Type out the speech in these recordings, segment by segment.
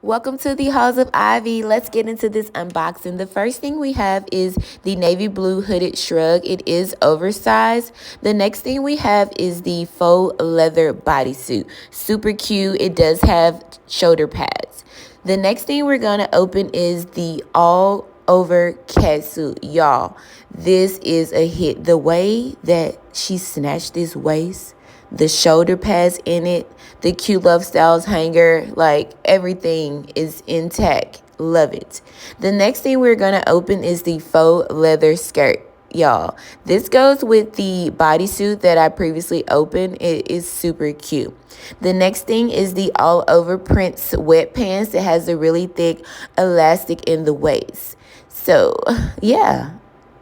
Welcome to the Halls of Ivy. Let's get into this unboxing. The first thing we have is the navy blue hooded shrug. It is oversized. The next thing we have is the faux leather bodysuit. Super cute. It does have shoulder pads. The next thing we're going to open is the all over catsuit. Y'all, this is a hit. The way that she snatched this waist, the shoulder pads in it, the cute Love Styles hanger, like everything is intact. Love it. The next thing we're going to open is the faux leather skirt. Y'all, this goes with the bodysuit that I previously opened. It is super cute. The next thing is the all over print sweatpants. It has a really thick elastic in the waist. So, yeah.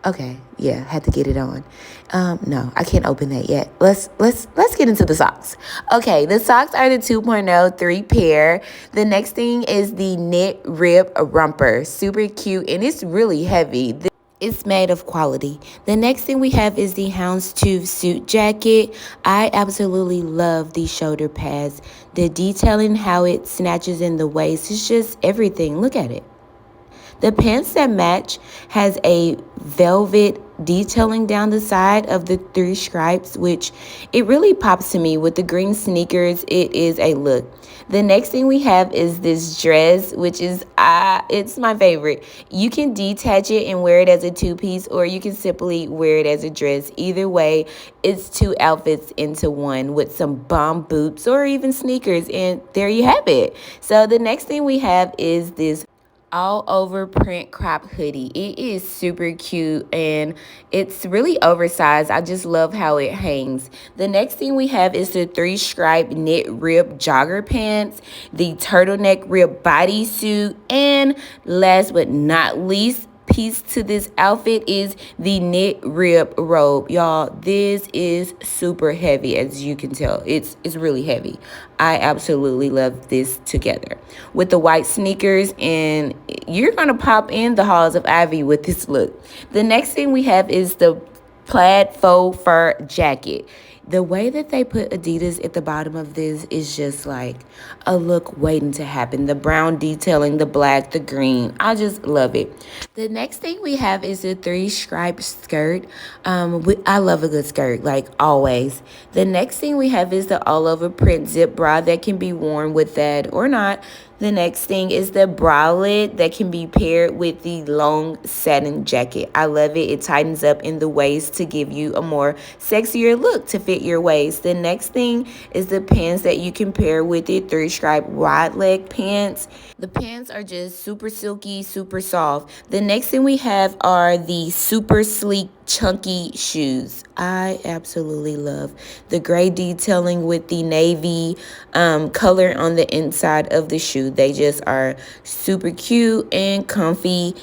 Okay, yeah, had to get it on. No, I can't open that yet. Let's get into the socks. Okay, the socks are the 2.0 3-pair. The next thing is the knit rib romper. Super cute, and it's really heavy. It's made of quality. The next thing we have is the houndstooth suit jacket. I absolutely love these shoulder pads. The detailing, how it snatches in the waist, it's just everything. Look at it. The pants that match has a velvet detailing down the side of the 3 stripes, which it really pops to me with the green sneakers. It is a look. The next thing we have is this dress, which is it's my favorite. You can detach it and wear it as a 2-piece, or you can simply wear it as a dress. Either way, it's 2 outfits into one with some bomb boots or even sneakers, and there you have it. So the next thing we have is this all over print crop hoodie. It is super cute and it's really oversized. I just love how it hangs. The next thing we have is the 3-stripe knit rib jogger pants, the turtleneck rib bodysuit, and last but not least, piece to this outfit is the knit rib robe. Y'all, this is super heavy. As you can tell, it's really heavy. I absolutely love this together with the white sneakers, and you're gonna pop in the halls of Ivy with this look. The next thing we have is the plaid faux fur jacket. The way that they put Adidas at the bottom of this is just like a look waiting to happen. The brown detailing, the black, the green. I just love it. The next thing we have is a 3-stripe skirt. I love a good skirt, like always. The next thing we have is the all over print zip bra that can be worn with that or not. The next thing is the bralette that can be paired with the long satin jacket. I love it. It tightens up in the waist to give you a more sexier look to fit your waist. The next thing is the pants that you can pair with it. 3-stripe wide leg pants. The pants are just super silky, super soft. The next thing we have are the super sleek chunky shoes. I absolutely love the gray detailing with the navy color on the inside of the shoe. They just are super cute and comfy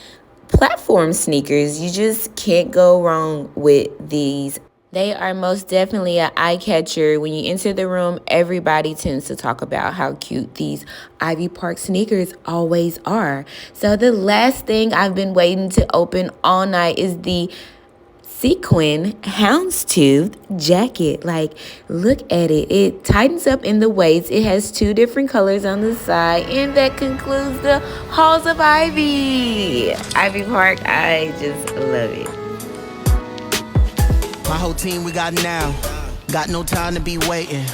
platform sneakers. You just can't go wrong with these. They are most definitely an eye catcher. When you enter the room, everybody tends to talk about how cute these Ivy Park sneakers always are. So the last thing I've been waiting to open all night is the sequin houndstooth jacket. Like, look at it. It tightens up in the waist. It has 2 different colors on the side, and that concludes the halls of Ivy Park. I just love it. My whole team, we got now. Got no time to be waiting.